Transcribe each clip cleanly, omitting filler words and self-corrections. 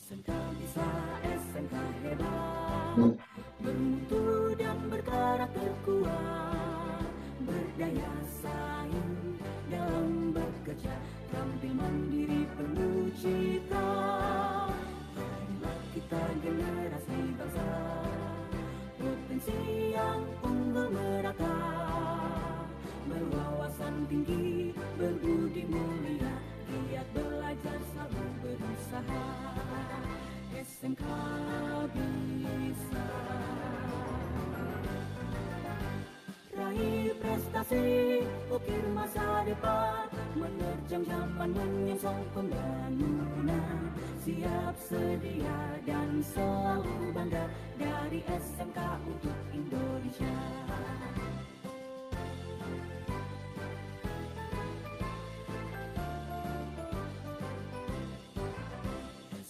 SMK bisa, SMK hebat, bermutu dan berkarakter kuat, berdaya saing dalam bekerja, tampil mandiri penuh cita. Marilah kita generasi bangsa, potensi yang unggul merata, berwawasan tinggi, berbudi mulia, giat belajar selalu berusaha. SMK bisa raih prestasi, ukir masa depan, menerjang zaman menyongsong pembangunan, siap sedia dan selalu bangga dari SMK untuk Indonesia.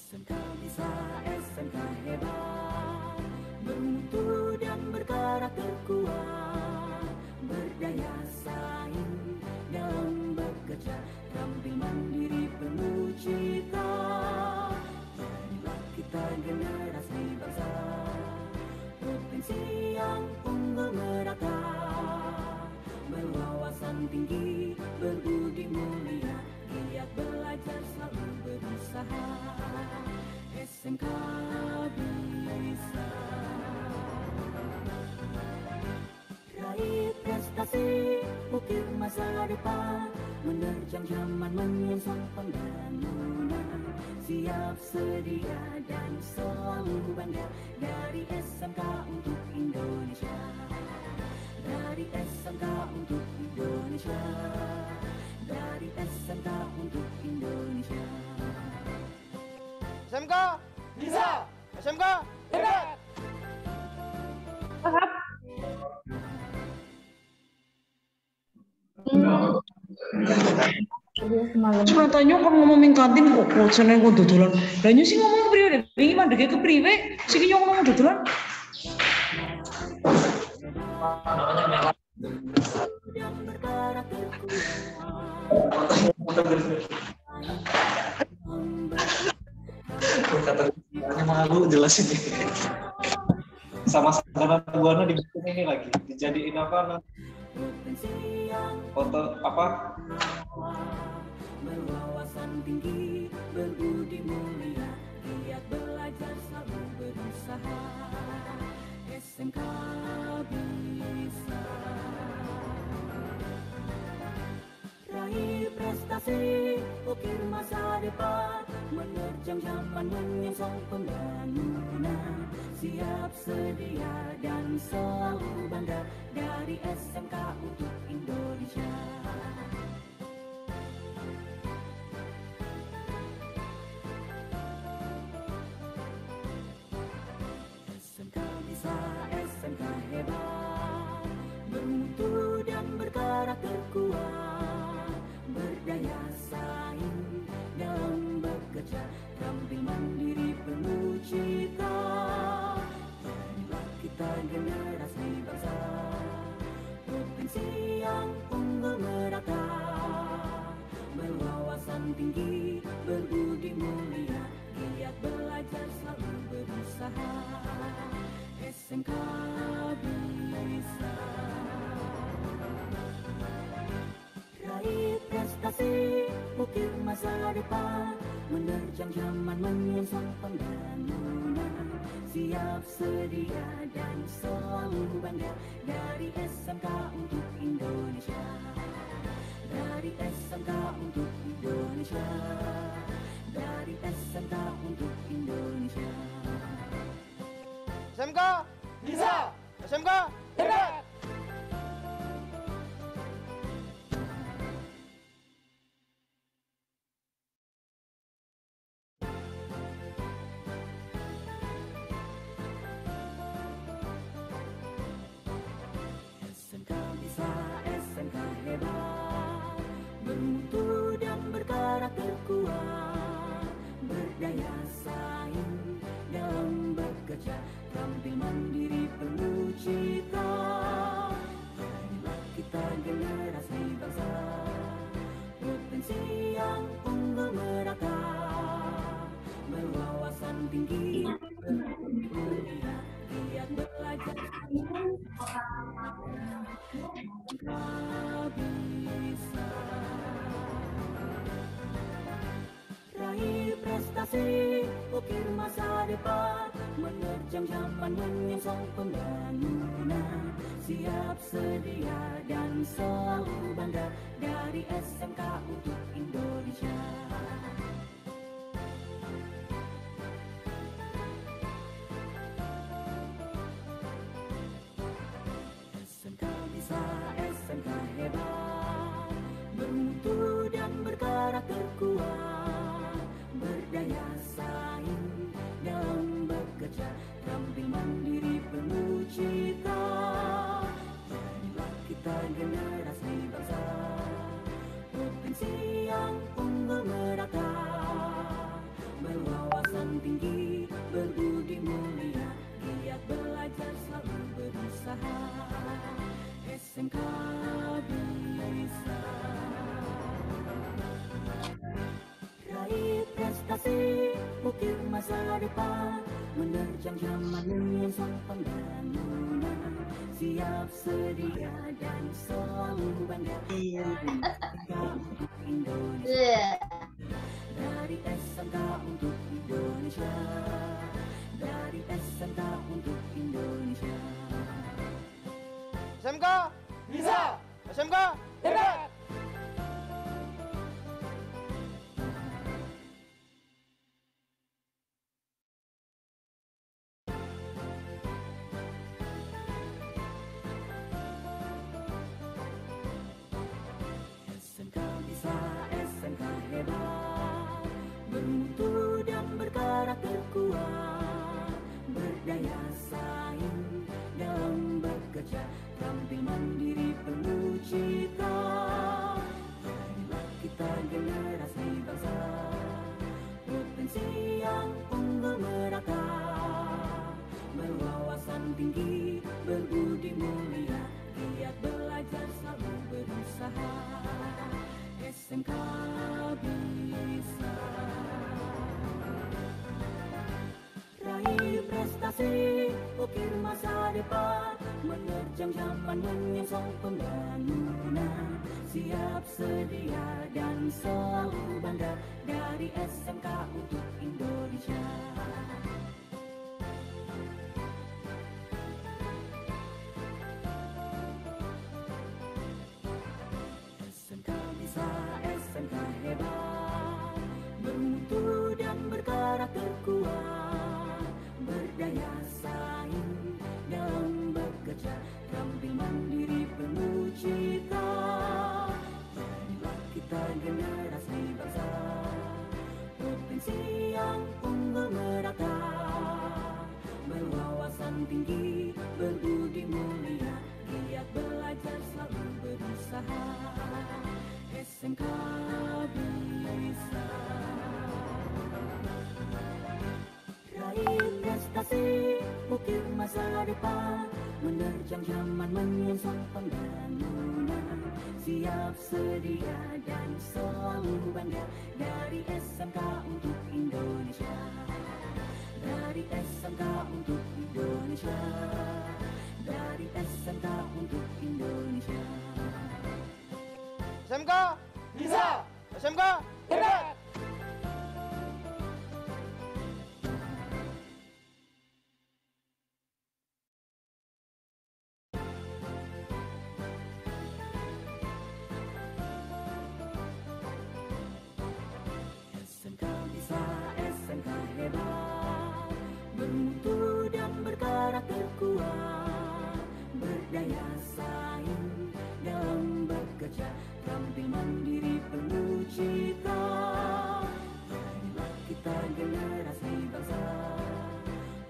SMK bisa, SMK hebat, bermutu dan berkarakter kuat, berdaya saing dalam bekerja, tampil mandiri penuh cita. Marilah kita generasi bangsa, potensi yang unggul merata, berwawasan tinggi, berbudi mulia, giat belajar selalu berusaha. SMK bisa raih prestasi, ukir masa depan, menerjang zaman menyongsong pembangunan, siap sedia dan selalu bangga dari SMK untuk Indonesia. Dari SMK untuk Indonesia, dari SMK untuk Indonesia. SMK bisa, SMK hebat. Cuma tanya kan ngomongin kantin kok bosan kok dodolan. Lah nyu sih ngomong kepriwe deh. Wingi mandeke kepriwe? Sing yo ngomong dodolan. Kata-katanya malu jelasin sama sarana buana di ini lagi dijadiin apa foto apa berwawasan tinggi, berbudi mulia, giat belajar selalu berusaha. SMK bisa raih prestasi, ukir masa depan, menerjang zaman menyongsong pembangunan, siap sedia dan selalu bangga dari SMK untuk Indonesia. SMK bisa, SMK hebat, bermutu dan berkarakter kuat, berdaya saing dalam bekerja, tampil mandiri penuh cita. Marilah kita generasi bangsa, potensi yang berwawasan tinggi, berbudi mulia, giat belajar selalu berusaha. SMK bisa raih prestasi, ukir masa depan, menerjang zaman menyongsong pembangunan. Siap sedia dan selalu bangga, dari SMK untuk Indonesia. Dari SMK untuk Indonesia. Dari SMK untuk Indonesia. SMK bisa, SMK hebat. SMK bisa, SMK hebat, bermutu dan berkarakter kuat, berdaya saing dalam bekerja, tampil mandiri penuh cita. Inilah kita generasi bangsa, potensi yang unggul merata, berwawasan tinggi, bermulia, giat belajar. Tak bisa raih prestasi, ukir masa depan, menerjang zaman menyongsong pembangunan. Siap sedia dan selalu bangga, dari SMK untuk Indonesia. SMK bisa, SMK hebat, bermutu dan berkarakter kuat, berdaya saing dalam bekerja, tampil mandiri penuh cita. Inilah kita generasi bangsa, potensi yang unggul merata, berwawasan tinggi, berbudi mulia, giat belajar selalu berusaha. SMK bisa raih prestasi, ukir masa depan, menerjang zaman menyongsong pembangunan. Siap sedia dan selalu bangga, dari SMK untuk Indonesia. Dari SMK untuk Indonesia. Dari SMK untuk Indonesia. SMK bisa, SMK hebat. SMK bisa, SMK hebat, bermutu dan berkarakter kuat, berdaya saing dalam bekerja, tampil mandiri penuh cita. Inilah kita generasi bangsa, potensi yang unggul merata, berwawasan tinggi, berbudi mulia, giat belajar selalu berusaha. SMK bisa raih prestasi, ukir masa depan, menerjang zaman menyongsong pembangunan. Siap sedia dan selalu bangga, dari SMK untuk Indonesia. SMK bisa, SMK hebat, bermutu dan berkarakter kuat, berdaya saing dalam bekerja, tampil mandiri penuh cita. Inilah kita generasi bangsa, potensi yang unggul merata, berwawasan tinggi, berbudi mulia, giat belajar selalu berusaha. SMK bisa raih prestasi, ukir masa depan, menerjang zaman menyongsong pembangunan. Siap sedia dan selalu bangga dari SMK untuk Indonesia. Dari SMK untuk Indonesia. Dari SMK untuk Indonesia. SMK bisa, SMK hebat. SMK bisa, SMK hebat, bermutu dan berkarakter kuat, berdaya saing dalam bekerja, tampil mandiri penuh cita. Marilah kita generasi bangsa,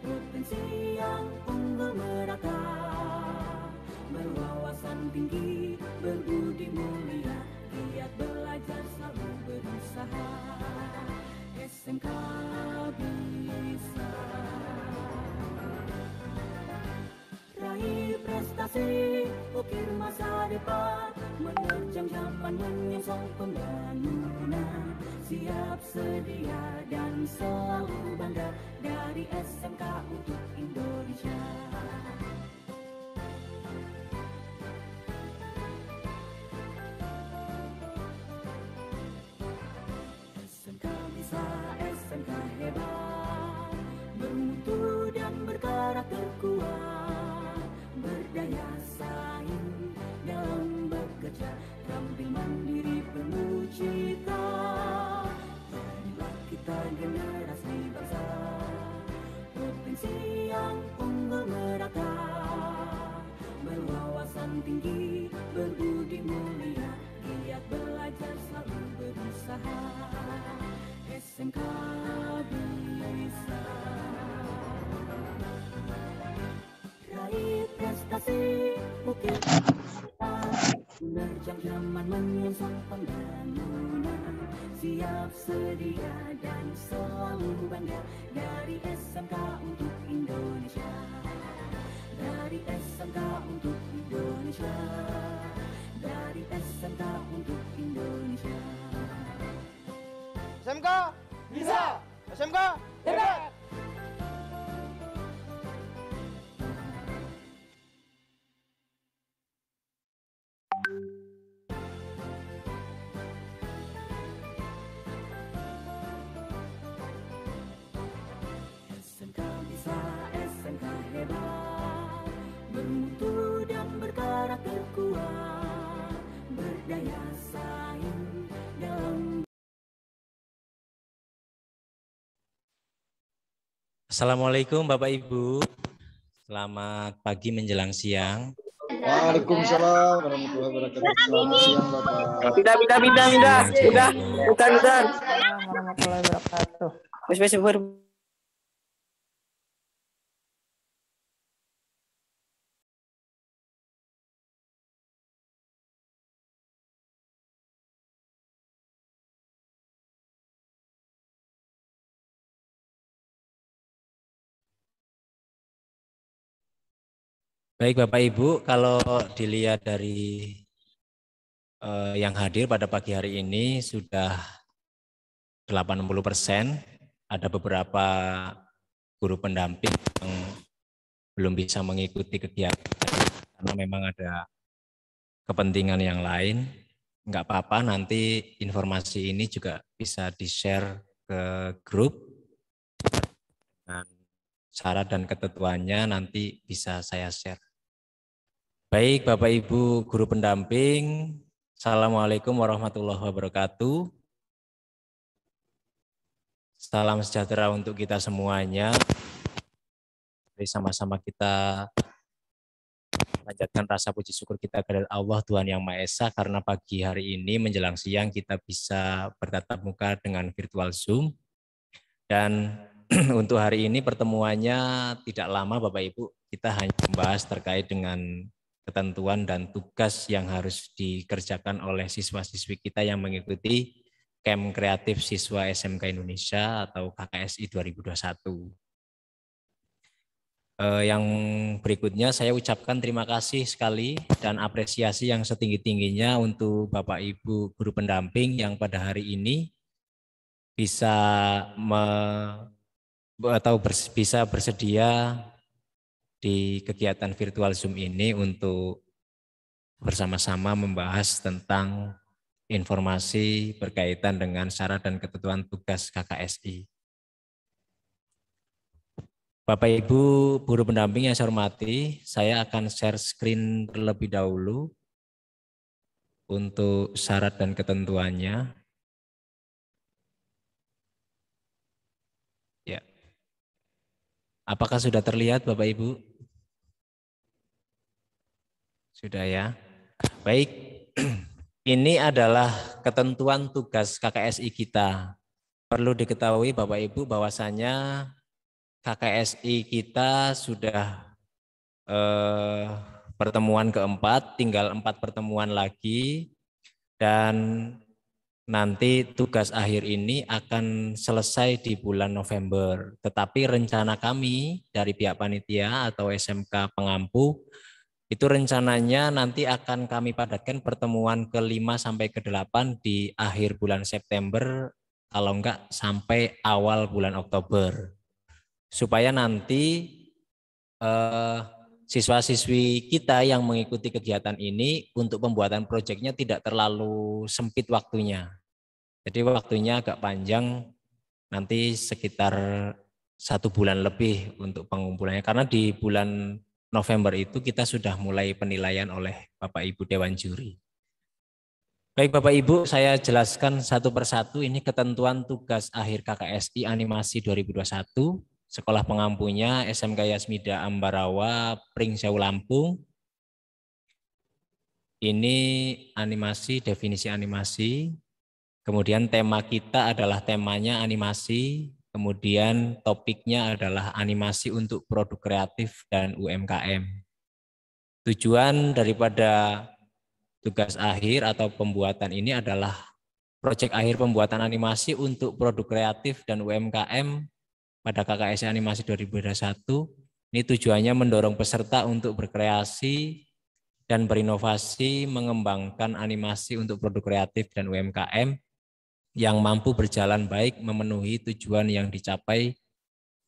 potensi yang unggul merata, berwawasan tinggi, berbudi mulia, giat belajar selalu berusaha. SMK bisa raih prestasi, ukir masa depan, menerjang zaman menyongsong pembangunan. Siap sedia dan selalu bangga dari SMK untuk Indonesia. SMK bisa, SMK hebat, bermutu dan berkarakter kuat, berdaya saing dalam bekerja, tampil mandiri penuh cita. Marilah kita generasi bangsa, potensi yang unggul merata, berwawasan tinggi, berbudi mulia, giat belajar selalu berusaha. SMK bisa raih prestasi, ukir menerjang zaman menyongsong pembangunan. Siap sedia dan selalu bangga dari SMK untuk Indonesia. Dari SMK untuk Indonesia. Dari SMK untuk Indonesia. SMK bisa, SMK hebat. SMK bisa, SMK hebat, bermutu dan berkarakter kuat, berdaya saing dalam. Assalamualaikum Bapak Ibu, selamat pagi menjelang siang. Waalaikumsalam warahmatullahi wabarakatuh. Selamat siang Bapak. Udah. Warahmatullahi wabarakatuh. Wes Baik Bapak Ibu, kalau dilihat dari yang hadir pada pagi hari ini sudah 80%, ada beberapa guru pendamping yang belum bisa mengikuti kegiatan karena memang ada kepentingan yang lain. Enggak apa-apa, nanti informasi ini juga bisa di-share ke grup. Dan syarat dan ketentuannya nanti bisa saya share. Baik Bapak Ibu guru pendamping, Assalamualaikum warahmatullahi wabarakatuh. Salam sejahtera untuk kita semuanya. Mari sama-sama kita panjatkan rasa puji syukur kita kepada Allah Tuhan Yang Maha Esa karena pagi hari ini menjelang siang kita bisa bertatap muka dengan virtual Zoom. Dan untuk hari ini pertemuannya tidak lama Bapak Ibu, kita hanya membahas terkait dengan ketentuan dan tugas yang harus dikerjakan oleh siswa-siswi kita yang mengikuti Camp Kreatif Siswa SMK Indonesia atau KKSI 2021. Yang berikutnya saya ucapkan terima kasih sekali dan apresiasi yang setinggi-tingginya untuk Bapak Ibu guru pendamping yang pada hari ini bisa bisa bersedia di kegiatan virtual Zoom ini untuk bersama-sama membahas tentang informasi berkaitan dengan syarat dan ketentuan tugas KKSI. Bapak Ibu guru pendamping yang saya hormati, saya akan share screen terlebih dahulu untuk syarat dan ketentuannya. Ya. Apakah sudah terlihat Bapak Ibu? Sudah ya. Baik, ini adalah ketentuan tugas KKSI kita. Perlu diketahui Bapak Ibu bahwasanya KKSI kita sudah pertemuan keempat, tinggal 4 pertemuan lagi, dan nanti tugas akhir ini akan selesai di bulan November. Tetapi rencana kami dari pihak panitia atau SMK pengampu, itu rencananya nanti akan kami padatkan pertemuan ke-5 sampai ke-8 di akhir bulan September, kalau enggak sampai awal bulan Oktober. Supaya nanti siswa-siswi kita yang mengikuti kegiatan ini untuk pembuatan proyeknya tidak terlalu sempit waktunya. Jadi waktunya agak panjang, nanti sekitar 1 bulan lebih untuk pengumpulannya. Karena di bulan November itu kita sudah mulai penilaian oleh Bapak Ibu Dewan Juri. Baik Bapak Ibu, saya jelaskan satu persatu ini ketentuan tugas akhir KKSI Animasi 2021. Sekolah pengampunya SMK Yasmida Ambarawa, Pringsewu Lampung. Ini animasi, definisi animasi. Kemudian tema kita adalah temanya animasi. Kemudian topiknya adalah animasi untuk produk kreatif dan UMKM. Tujuan daripada tugas akhir atau pembuatan ini adalah proyek akhir pembuatan animasi untuk produk kreatif dan UMKM pada KKSI Animasi 2021. Ini tujuannya mendorong peserta untuk berkreasi dan berinovasi mengembangkan animasi untuk produk kreatif dan UMKM yang mampu berjalan baik memenuhi tujuan yang dicapai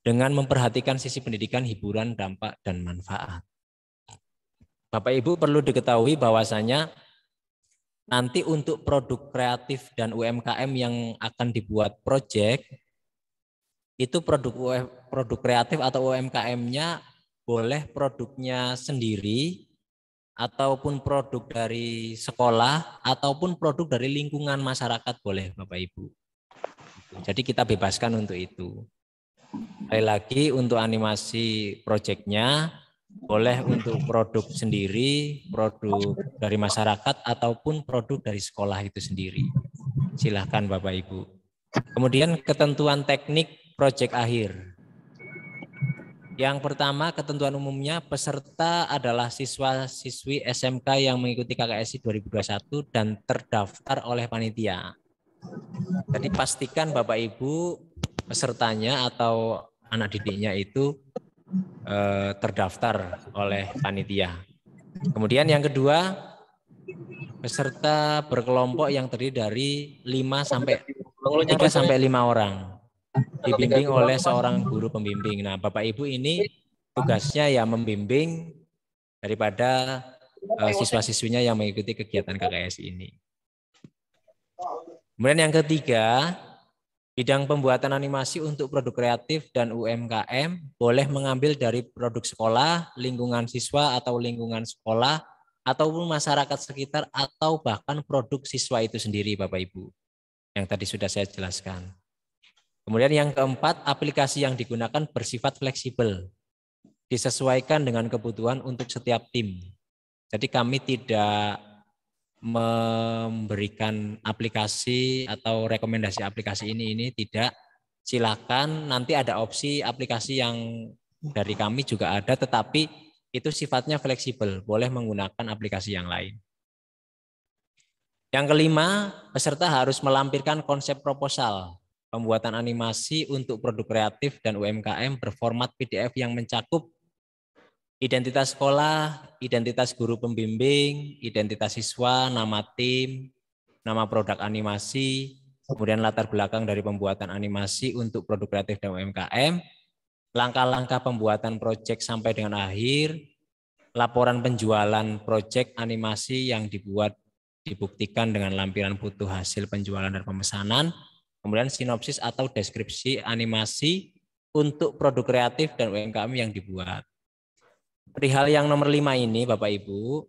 dengan memperhatikan sisi pendidikan, hiburan, dampak, dan manfaat. Bapak Ibu perlu diketahui bahwasanya nanti untuk produk kreatif dan UMKM yang akan dibuat proyek, itu produk kreatif atau UMKM-nya boleh produknya sendiri, ataupun produk dari sekolah, ataupun produk dari lingkungan masyarakat boleh Bapak Ibu. Jadi kita bebaskan untuk itu. Sekali lagi untuk animasi proyeknya boleh untuk produk sendiri, produk dari masyarakat, ataupun produk dari sekolah itu sendiri. Silahkan Bapak Ibu. Kemudian ketentuan teknik proyek akhir. Yang pertama, ketentuan umumnya peserta adalah siswa-siswi SMK yang mengikuti KKSI 2021 dan terdaftar oleh panitia. Jadi pastikan Bapak Ibu pesertanya atau anak didiknya itu terdaftar oleh panitia. Kemudian yang kedua, peserta berkelompok yang terdiri dari 3 sampai 5 orang. Dibimbing oleh seorang guru pembimbing. Nah, Bapak Ibu ini tugasnya ya membimbing daripada siswa-siswinya yang mengikuti kegiatan KKSI ini. Kemudian yang ketiga, bidang pembuatan animasi untuk produk kreatif dan UMKM boleh mengambil dari produk sekolah, lingkungan siswa atau lingkungan sekolah, ataupun masyarakat sekitar, atau bahkan produk siswa itu sendiri Bapak Ibu. Yang tadi sudah saya jelaskan. Kemudian yang keempat, aplikasi yang digunakan bersifat fleksibel, disesuaikan dengan kebutuhan untuk setiap tim. Jadi kami tidak memberikan aplikasi atau rekomendasi aplikasi ini tidak. Silakan, nanti ada opsi aplikasi yang dari kami juga ada, tetapi itu sifatnya fleksibel, boleh menggunakan aplikasi yang lain. Yang kelima, peserta harus melampirkan konsep proposal pembuatan animasi untuk produk kreatif dan UMKM berformat PDF yang mencakup identitas sekolah, identitas guru pembimbing, identitas siswa, nama tim, nama produk animasi, kemudian latar belakang dari pembuatan animasi untuk produk kreatif dan UMKM, langkah-langkah pembuatan proyek sampai dengan akhir, laporan penjualan proyek animasi yang dibuat dibuktikan dengan lampiran foto hasil penjualan dan pemesanan, kemudian sinopsis atau deskripsi animasi untuk produk kreatif dan UMKM yang dibuat. Perihal yang nomor 5 ini Bapak Ibu,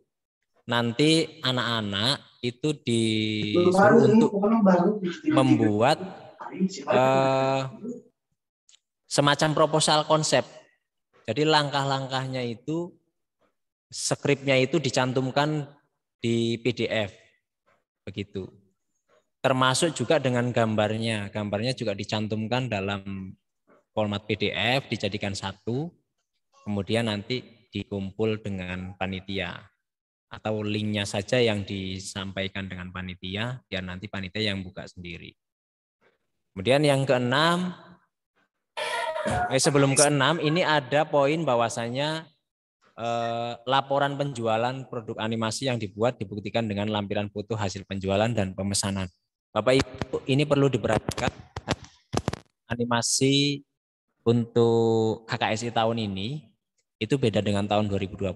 nanti anak-anak itu disuruh untuk membuat semacam proposal konsep. Jadi langkah-langkahnya itu, skripnya itu dicantumkan di PDF, begitu. Termasuk juga dengan gambarnya. Gambarnya juga dicantumkan dalam format PDF, dijadikan satu, kemudian nanti dikumpul dengan panitia. Atau linknya saja yang disampaikan dengan panitia, biar nanti panitia yang buka sendiri. Kemudian yang keenam, sebelum keenam, ini ada poin bahwasanya laporan penjualan produk animasi yang dibuat dibuktikan dengan lampiran foto hasil penjualan dan pemesanan. Bapak Ibu, ini perlu diperhatikan, animasi untuk KKSI tahun ini itu beda dengan tahun 2020.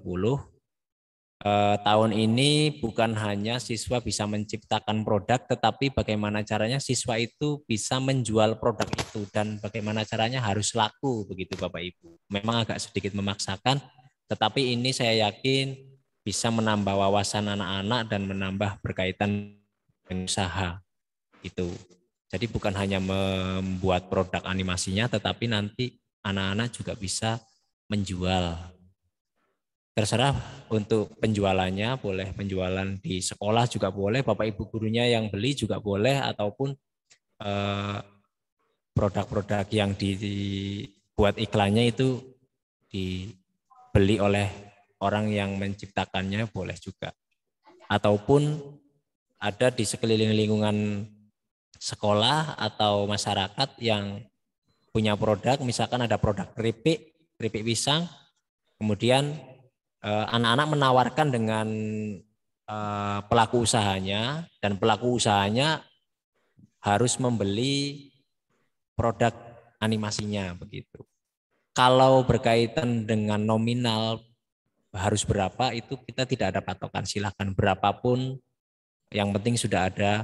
Tahun ini bukan hanya siswa bisa menciptakan produk, tetapi bagaimana caranya siswa itu bisa menjual produk itu dan bagaimana caranya harus laku, begitu Bapak Ibu. Memang agak sedikit memaksakan, tetapi ini saya yakin bisa menambah wawasan anak-anak dan menambah berkaitan dengan usaha. Itu. Jadi bukan hanya membuat produk animasinya, tetapi nanti anak-anak juga bisa menjual. Terserah untuk penjualannya, boleh penjualan di sekolah juga boleh, Bapak Ibu gurunya yang beli juga boleh, ataupun produk-produk yang dibuat iklannya itu dibeli oleh orang yang menciptakannya boleh juga. Ataupun ada di sekeliling lingkungan sekolah atau masyarakat yang punya produk, misalkan ada produk keripik pisang, kemudian anak-anak menawarkan dengan pelaku usahanya, dan pelaku usahanya harus membeli produk animasinya, begitu. Kalau berkaitan dengan nominal harus berapa, itu kita tidak ada patokan, silahkan berapapun, yang penting sudah ada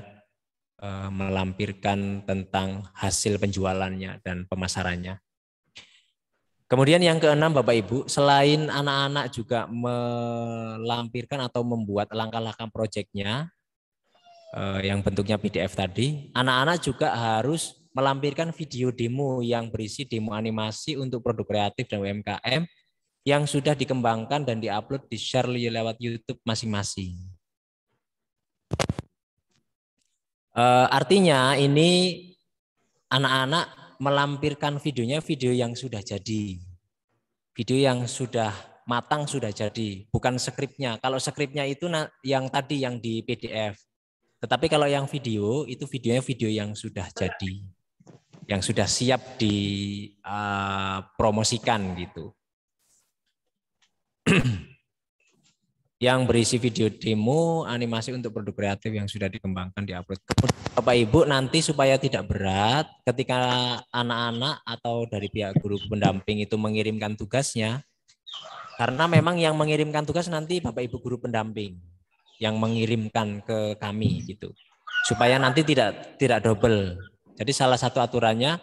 melampirkan tentang hasil penjualannya dan pemasarannya. Kemudian yang keenam Bapak Ibu, selain anak-anak juga melampirkan atau membuat langkah-langkah proyeknya yang bentuknya PDF tadi, anak-anak juga harus melampirkan video demo yang berisi demo animasi untuk produk kreatif dan UMKM yang sudah dikembangkan dan diupload di share lewat YouTube masing-masing. Artinya ini anak-anak melampirkan videonya, video yang sudah jadi, video yang sudah matang, sudah jadi, bukan skripnya. Kalau skripnya itu yang tadi yang di PDF, tetapi kalau yang video itu videonya video yang sudah jadi, yang sudah siap dipromosikan gitu. Yang berisi video demo animasi untuk produk kreatif yang sudah dikembangkan, diupload. Bapak Ibu, nanti supaya tidak berat ketika anak-anak atau dari pihak guru pendamping itu mengirimkan tugasnya, karena memang yang mengirimkan tugas nanti Bapak Ibu guru pendamping yang mengirimkan ke kami gitu, supaya nanti tidak double. Jadi salah satu aturannya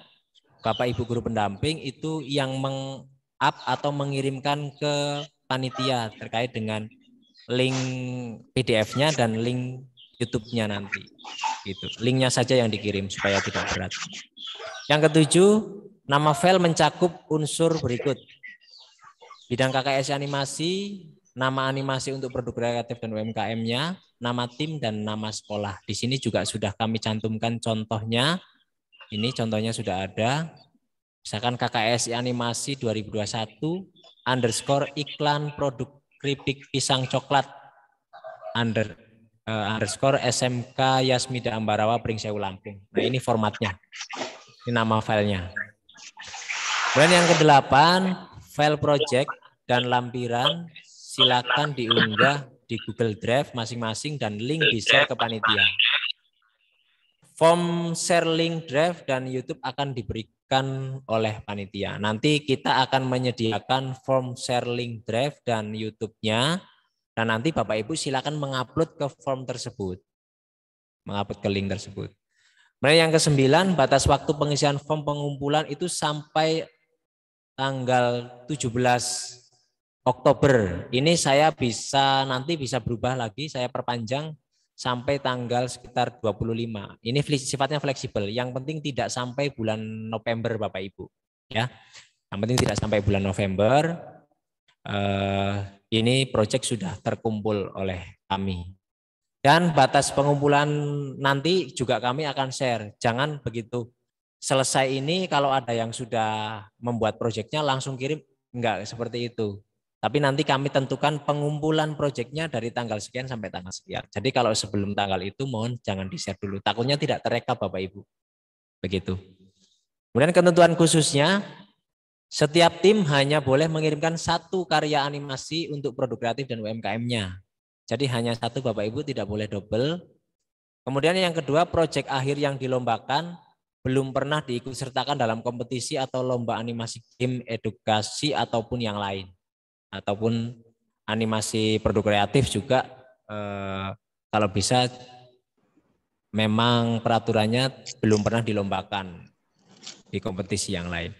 Bapak Ibu guru pendamping itu yang meng-up atau mengirimkan ke panitia terkait dengan link PDF-nya dan link YouTube-nya nanti. Gitu. Linknya saja yang dikirim supaya tidak berat. Yang ketujuh, nama file mencakup unsur berikut. Bidang KKS animasi, nama animasi untuk produk kreatif dan UMKM-nya, nama tim dan nama sekolah. Di sini juga sudah kami cantumkan contohnya. Ini contohnya sudah ada. Misalkan KKS animasi 2021 _ produk keripik pisang coklat _ SMK Yasmida Ambarawa Pringsewu Lampung. Nah ini formatnya, ini nama filenya. Kemudian yang ke-8, file project dan lampiran silakan diunggah di Google Drive masing-masing dan link di-share ke panitia. Form share link Drive dan YouTube akan diberikan oleh panitia. Nanti kita akan menyediakan form share link Drive dan YouTube-nya, dan nanti Bapak Ibu silakan mengupload ke form tersebut, mengupload ke link tersebut. Kemudian yang ke-9, batas waktu pengisian form pengumpulan itu sampai tanggal 17 Oktober. Ini saya nanti bisa berubah lagi, saya perpanjang sampai tanggal sekitar 25. Ini sifatnya fleksibel. Yang penting tidak sampai bulan November Bapak Ibu. Ya, yang penting tidak sampai bulan November. Ini proyek sudah terkumpul oleh kami. Dan batas pengumpulan nanti juga kami akan share. Jangan begitu selesai ini kalau ada yang sudah membuat proyeknya langsung kirim. Enggak seperti itu. Tapi nanti kami tentukan pengumpulan proyeknya dari tanggal sekian sampai tanggal sekian. Jadi kalau sebelum tanggal itu mohon jangan di-share dulu. Takutnya tidak terekam Bapak Ibu. Begitu. Kemudian ketentuan khususnya, setiap tim hanya boleh mengirimkan 1 karya animasi untuk produk kreatif dan UMKM-nya. Jadi hanya 1 Bapak Ibu, tidak boleh double. Kemudian yang kedua, proyek akhir yang dilombakan belum pernah diikutsertakan dalam kompetisi atau lomba animasi game edukasi ataupun yang lain. Ataupun animasi produk kreatif juga kalau bisa memang peraturannya belum pernah dilombakan di kompetisi yang lain.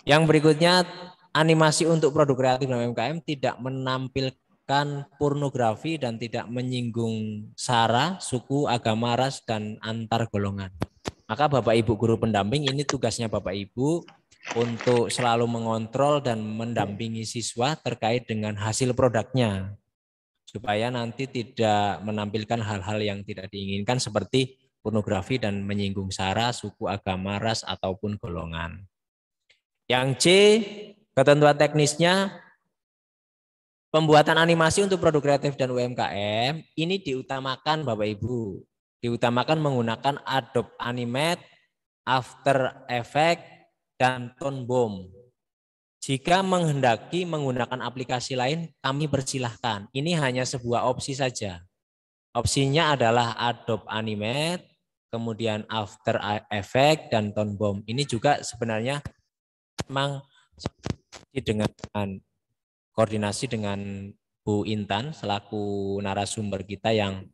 Yang berikutnya, animasi untuk produk kreatif dan UMKM tidak menampilkan pornografi dan tidak menyinggung sara, suku, agama, ras, dan antar golongan. Maka Bapak Ibu guru pendamping, ini tugasnya Bapak Ibu untuk selalu mengontrol dan mendampingi siswa terkait dengan hasil produknya, supaya nanti tidak menampilkan hal-hal yang tidak diinginkan seperti pornografi dan menyinggung sara, suku, agama, ras, ataupun golongan. Yang C, ketentuan teknisnya, pembuatan animasi untuk produk kreatif dan UMKM ini diutamakan Bapak Ibu, diutamakan menggunakan Adobe Animate, After Effects, dan Tone Bomb. Jika menghendaki menggunakan aplikasi lain, kami persilahkan. Ini hanya sebuah opsi saja. Opsinya adalah Adobe Animate, kemudian After Effects, dan Tone Bomb. Ini juga sebenarnya memang dengan koordinasi dengan Bu Intan selaku narasumber kita yang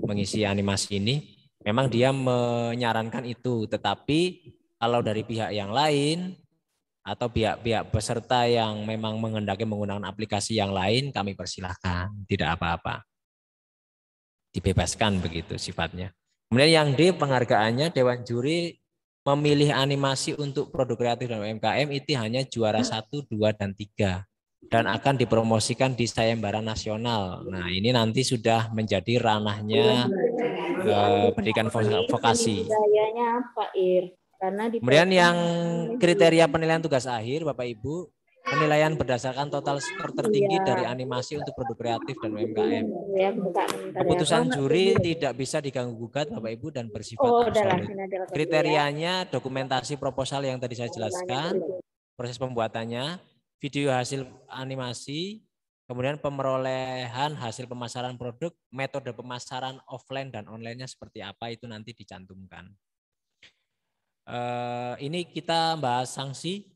mengisi animasi ini. Memang dia menyarankan itu, tetapi kalau dari pihak yang lain atau pihak-pihak peserta yang memang menghendaki menggunakan aplikasi yang lain, kami persilahkan, tidak apa-apa. Dibebaskan begitu sifatnya. Kemudian yang D, penghargaannya, Dewan Juri memilih animasi untuk produk kreatif dan UMKM itu hanya juara 1, 2, dan 3. Dan akan dipromosikan di sayembara nasional. Nah, ini nanti sudah menjadi ranahnya pendidikan vokasi. Gayanya apa, Ir? Kemudian yang kriteria penilaian tugas akhir, Bapak Ibu, penilaian berdasarkan total skor tertinggi dari animasi untuk produk kreatif dan UMKM. Keputusan juri tidak bisa diganggu-gugat Bapak Ibu dan bersifat absolut. Kriterianya dokumentasi proposal yang tadi saya jelaskan, proses pembuatannya, video hasil animasi, kemudian pemerolehan hasil pemasaran produk, metode pemasaran offline dan online-nya seperti apa itu nanti dicantumkan. Ini kita bahas sanksi.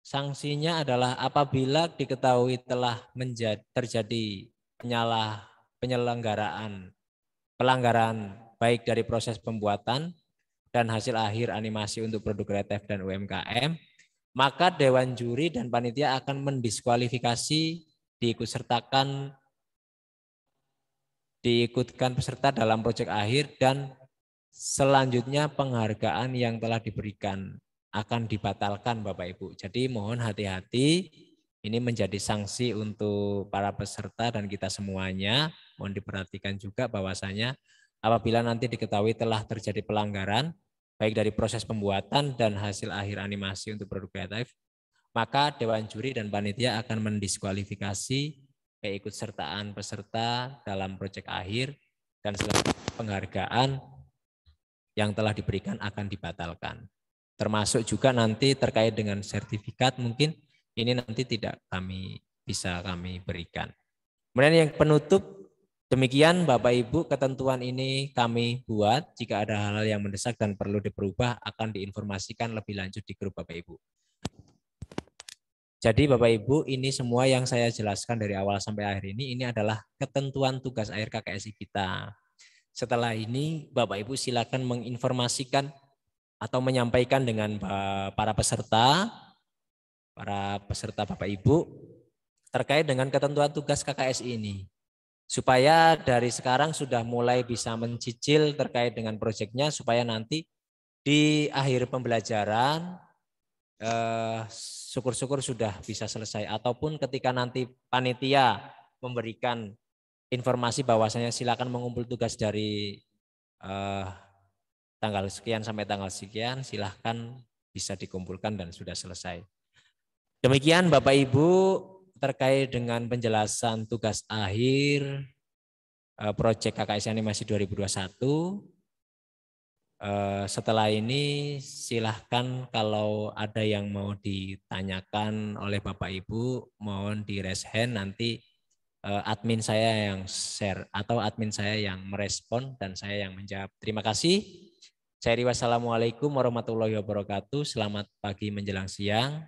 Sanksinya adalah apabila diketahui telah terjadi pelanggaran baik dari proses pembuatan dan hasil akhir animasi untuk produk kreatif dan UMKM, maka Dewan Juri dan panitia akan mendiskualifikasi diikutkan peserta dalam proyek akhir, dan selanjutnya penghargaan yang telah diberikan akan dibatalkan Bapak Ibu. Jadi mohon hati-hati, ini menjadi sanksi untuk para peserta dan kita semuanya. Mohon diperhatikan juga bahwasanya apabila nanti diketahui telah terjadi pelanggaran baik dari proses pembuatan dan hasil akhir animasi untuk produk kreatif, maka Dewan Juri dan panitia akan mendiskualifikasi keikutsertaan peserta dalam proyek akhir, dan selanjutnya penghargaan yang telah diberikan akan dibatalkan. Termasuk juga nanti terkait dengan sertifikat, mungkin ini nanti tidak kami bisa kami berikan. Kemudian yang penutup, demikian Bapak Ibu, ketentuan ini kami buat. Jika ada hal-hal yang mendesak dan perlu diperubah akan diinformasikan lebih lanjut di grup Bapak Ibu. Jadi Bapak Ibu, ini semua yang saya jelaskan dari awal sampai akhir ini adalah ketentuan tugas akhir KKSI kita. Setelah ini Bapak Ibu silakan menginformasikan atau menyampaikan dengan para peserta Bapak Ibu terkait dengan ketentuan tugas KKSI ini. Supaya dari sekarang sudah mulai bisa mencicil terkait dengan proyeknya, supaya nanti di akhir pembelajaran syukur-syukur sudah bisa selesai. Ataupun ketika nanti panitia memberikan informasi bahwasanya silakan mengumpul tugas dari tanggal sekian sampai tanggal sekian, silahkan bisa dikumpulkan dan sudah selesai. Demikian Bapak Ibu terkait dengan penjelasan tugas akhir proyek KKSI Animasi 2021. Setelah ini silahkan kalau ada yang mau ditanyakan oleh Bapak Ibu, mohon di raise hand, nanti admin saya yang share atau admin saya yang merespon dan saya yang menjawab. Terima kasih. Saya wassalamualaikum warahmatullahi wabarakatuh. Selamat pagi menjelang siang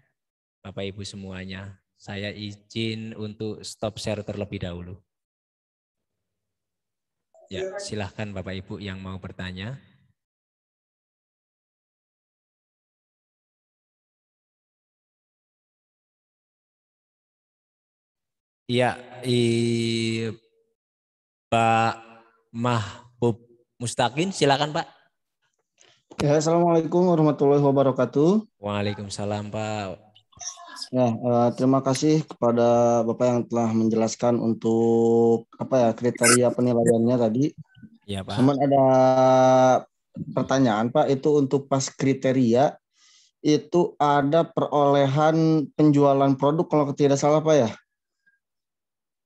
Bapak Ibu semuanya. Saya izin untuk stop share terlebih dahulu. Ya, silahkan Bapak Ibu yang mau bertanya. Iya, Pak Mahbub Mustaqim, silakan Pak. Ya, Assalamualaikum warahmatullahi wabarakatuh. Waalaikumsalam Pak. Ya, terima kasih kepada Bapak yang telah menjelaskan untuk kriteria penilaiannya tadi. Iya Pak. Cuman ada pertanyaan Pak, itu untuk pas kriteria itu ada perolehan penjualan produk kalau tidak salah Pak ya?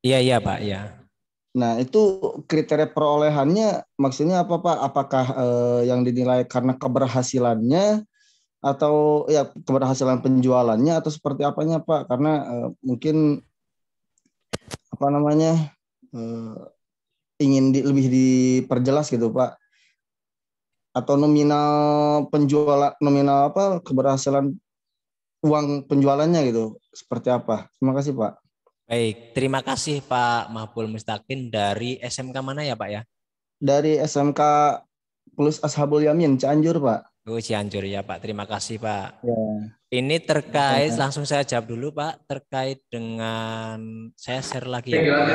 Iya Pak, iya. Nah, itu kriteria perolehannya maksudnya apa Pak? Apakah yang dinilai karena keberhasilannya atau ya keberhasilan penjualannya atau seperti apanya Pak? Karena mungkin ingin lebih diperjelas gitu Pak. Atau nominal keberhasilan uang penjualannya gitu seperti apa? Terima kasih Pak. Baik, terima kasih Pak Mahbul Mustaqim. Dari SMK mana ya Pak ya? Dari SMK Plus Ashabul Yamin Cianjur Pak. Oh, Cianjur ya Pak. Terima kasih Pak. Ya. Ini terkait, langsung saya jawab dulu Pak, terkait dengan, saya share lagi ya Pak.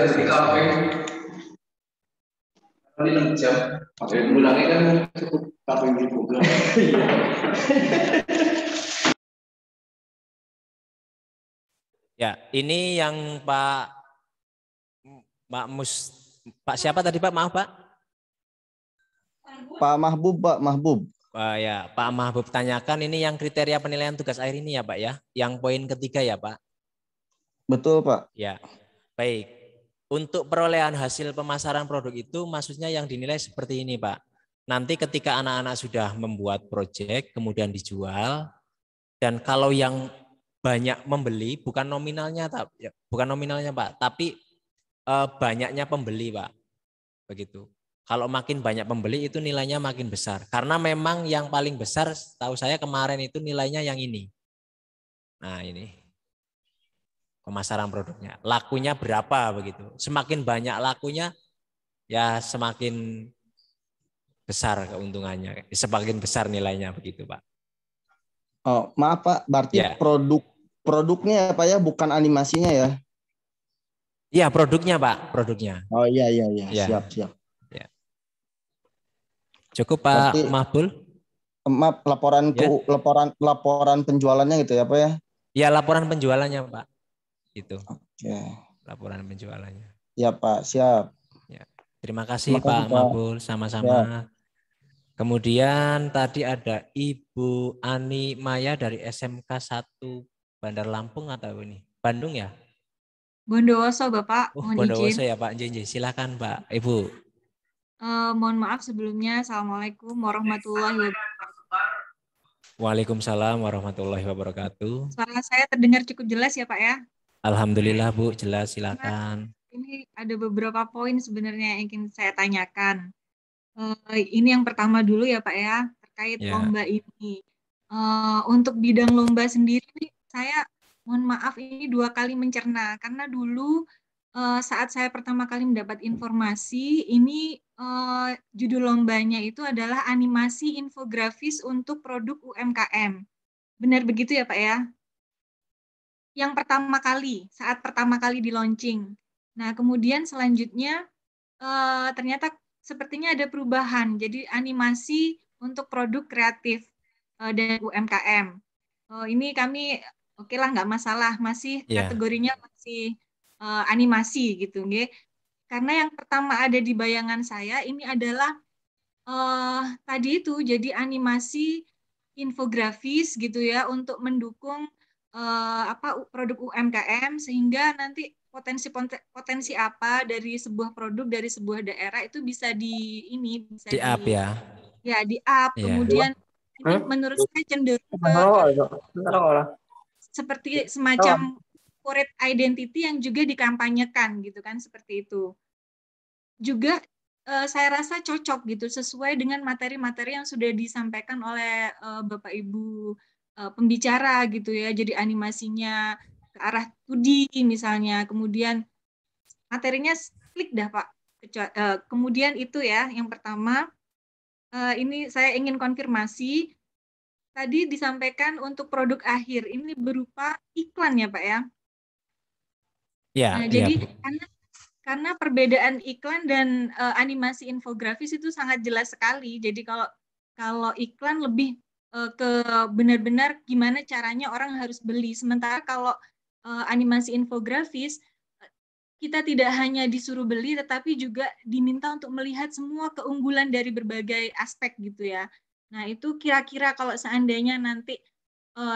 Ya, ini yang Pak siapa tadi Pak? Maaf Pak. Pak Mahbub, Pak Mahbub. Ya, Pak Mahbub tanyakan ini yang kriteria penilaian tugas akhir ini ya Pak ya, yang poin ketiga ya Pak. Betul Pak. Ya, baik. Untuk perolehan hasil pemasaran produk itu maksudnya yang dinilai seperti ini Pak. Nanti ketika anak-anak sudah membuat proyek kemudian dijual, dan kalau yang banyak membeli, bukan nominalnya Pak, tapi banyaknya pembeli Pak, begitu. Kalau makin banyak pembeli itu nilainya makin besar. Karena memang yang paling besar tahu saya kemarin itu nilainya yang ini. Nah ini pemasaran produknya. Lakunya berapa begitu. Semakin banyak lakunya ya semakin besar keuntungannya. Semakin besar nilainya begitu Pak. Oh maaf Pak, berarti ya. produknya Pak ya, bukan animasinya ya? Iya produknya Pak, produknya. Oh iya. Ya. Siap. Cukup Pak berarti, Mahbul? Maaf, laporan penjualannya gitu ya Pak ya? Ya laporan penjualannya Pak. Itu. Oke. Laporan penjualannya. Ya Pak, siap. Ya. Terima kasih Pak Mahbul, sama-sama. Ya. Kemudian tadi ada Ibu Ani Maya dari SMK 1 Bandar Lampung atau ini? Bandung ya? Bondowoso Bapak. Oh, Bondowoso ya Pak. Silakan Pak Ibu. Mohon maaf sebelumnya. Assalamualaikum warahmatullahi wabarakatuh. Waalaikumsalam warahmatullahi wabarakatuh. Suara saya terdengar cukup jelas ya Pak ya? Alhamdulillah Bu, jelas, Karena silakan. ini ada beberapa poin sebenarnya yang ingin saya tanyakan. Ini yang pertama dulu ya Pak ya, terkait Ya. lomba ini. Untuk bidang lomba sendiri, saya mohon maaf ini 2 kali mencerna, karena dulu saat saya pertama kali mendapat informasi, ini judul lombanya itu adalah animasi infografis untuk produk UMKM. Benar begitu ya Pak ya? Yang pertama kali, saat pertama kali di launching. Nah, kemudian selanjutnya ternyata sepertinya ada perubahan. Jadi animasi untuk produk kreatif dan UMKM. Ini kami oke lah, nggak masalah, masih Ya. kategorinya masih animasi gitu, nggih. Karena yang pertama ada di bayangan saya ini adalah tadi itu jadi animasi infografis gitu ya untuk mendukung produk UMKM, sehingga nanti potensi apa dari sebuah produk dari sebuah daerah itu bisa bisa Di up ya. di up. Iya. Kemudian ini menurut saya cenderung ke seperti semacam corporate identity yang juga dikampanyekan gitu kan, seperti itu. Juga saya rasa cocok gitu sesuai dengan materi-materi yang sudah disampaikan oleh Bapak Ibu pembicara gitu ya. Jadi animasinya ke arah 2D misalnya, kemudian materinya klik dah Pak. Kemudian itu ya yang pertama, ini saya ingin konfirmasi tadi disampaikan untuk produk akhir ini berupa iklan ya Pak ya. Ya, Nah, ya, jadi Bu. karena perbedaan iklan dan animasi infografis itu sangat jelas sekali. Jadi kalau iklan lebih ke benar-benar gimana caranya orang harus beli. Sementara kalau animasi infografis kita tidak hanya disuruh beli, tetapi juga diminta untuk melihat semua keunggulan dari berbagai aspek gitu ya. Nah, itu kira-kira kalau seandainya nanti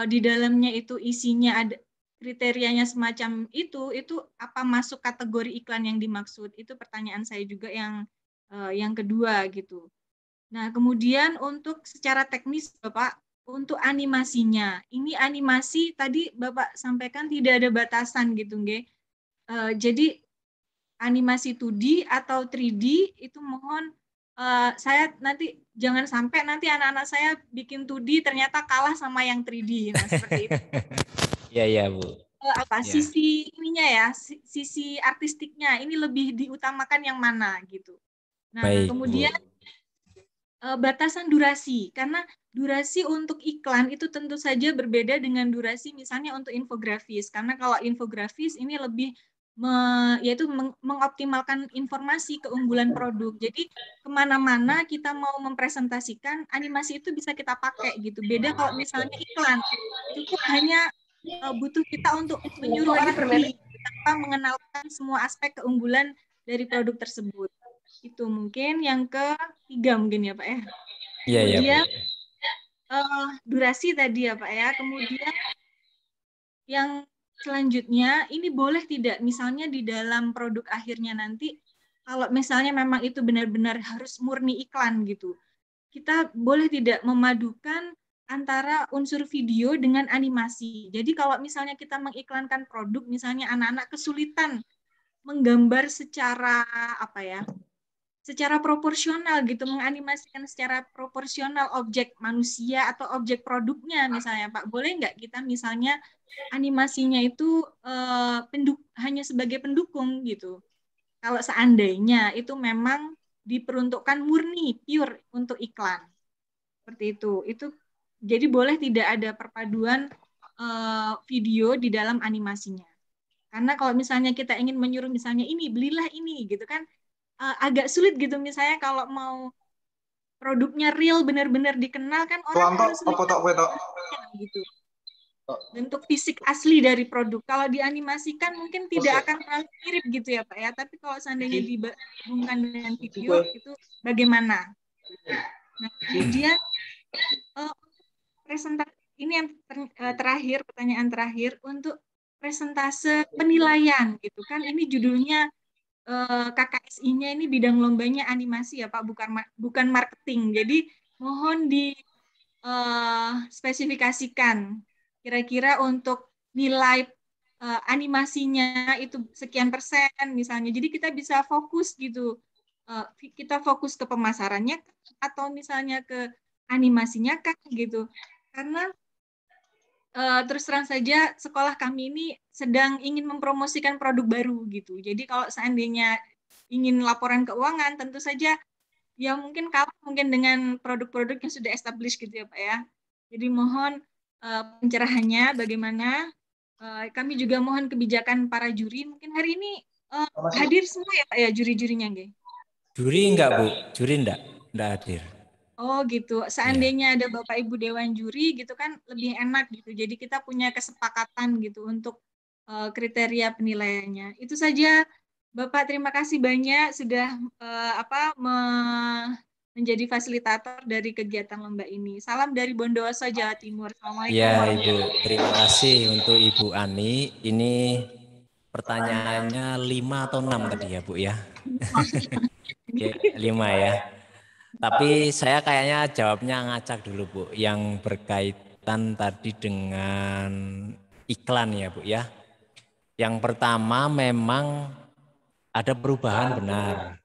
di dalamnya itu isinya ada kriterianya semacam itu apa masuk kategori iklan yang dimaksud? Itu pertanyaan saya juga yang kedua gitu. Nah, kemudian untuk secara teknis Bapak, untuk animasinya, ini animasi tadi Bapak sampaikan tidak ada batasan gitu, nggih. Jadi animasi 2D atau 3D itu mohon saya nanti jangan sampai nanti anak-anak saya bikin 2D ternyata kalah sama yang 3D. Nah, seperti itu. Iya, iya, Bu. Sisi ininya ya, sisi artistiknya ini lebih diutamakan yang mana gitu. Nah, Baik, kemudian batasan durasi, karena durasi untuk iklan itu tentu saja berbeda dengan durasi misalnya untuk infografis, karena kalau infografis ini lebih yaitu mengoptimalkan informasi keunggulan produk. Jadi kemana-mana kita mau mempresentasikan animasi itu bisa kita pakai gitu. Beda kalau misalnya iklan, cukup hanya butuh kita untuk menyuruh orang beli tanpa mengenalkan semua aspek keunggulan dari produk tersebut. Itu mungkin yang ketiga mungkin ya Pak ya. Iya, iya, Bu. Kemudian durasi tadi ya Pak ya. Kemudian yang selanjutnya ini boleh tidak misalnya di dalam produk akhirnya nanti kalau misalnya memang itu benar-benar harus murni iklan gitu. Kita boleh tidak memadukan antara unsur video dengan animasi. Jadi kalau misalnya kita mengiklankan produk, misalnya anak-anak kesulitan menggambar secara secara proporsional gitu, menganimasikan secara proporsional objek manusia atau objek produknya misalnya Pak, boleh nggak kita misalnya animasinya itu hanya sebagai pendukung gitu. Kalau seandainya itu memang diperuntukkan murni pure untuk iklan. Seperti itu jadi boleh tidak ada perpaduan video di dalam animasinya. Karena kalau misalnya kita ingin menyuruh misalnya ini belilah ini gitu kan agak sulit gitu, misalnya kalau mau produknya real benar-benar dikenal kan orang harus lihat gitu bentuk fisik asli dari produk. Kalau dianimasikan mungkin tidak akan terlalu mirip gitu ya Pak ya, tapi kalau seandainya digabungkan dengan video itu bagaimana? Nah, kemudian presentasi ini yang terakhir, pertanyaan terakhir untuk presentase penilaian gitu kan, ini judulnya KKSI-nya ini bidang lombanya animasi ya Pak, bukan marketing. Jadi mohon di spesifikasikan kira-kira untuk nilai animasinya itu sekian persen misalnya. Jadi kita bisa fokus gitu. Kita fokus ke pemasarannya atau misalnya ke animasinya kan gitu. Karena terus terang saja sekolah kami ini sedang ingin mempromosikan produk baru gitu. Jadi kalau seandainya ingin laporan keuangan tentu saja ya mungkin kalah mungkin dengan produk-produk yang sudah established gitu ya Pak ya. Jadi mohon pencerahannya bagaimana. Kami juga mohon kebijakan para juri. Mungkin hari ini hadir semua ya Pak ya juri-jurinya nggih? Juri enggak Bu? Juri enggak hadir. Oh gitu. Seandainya ada Bapak Ibu Dewan Juri gitu kan lebih enak gitu. Jadi kita punya kesepakatan gitu untuk kriteria penilaiannya. Itu saja Bapak, terima kasih banyak sudah menjadi fasilitator dari kegiatan lomba ini. Salam dari Bondowoso, Jawa Timur. Assalamualaikum. Ya Ibu, terima kasih untuk Ibu Ani. Ini pertanyaannya 5 atau 6 tadi ya Bu ya? Oke, 5 ya. Tapi saya kayaknya jawabnya ngacak dulu Bu, yang berkaitan tadi dengan iklan ya Bu ya. Yang pertama memang ada perubahan benar.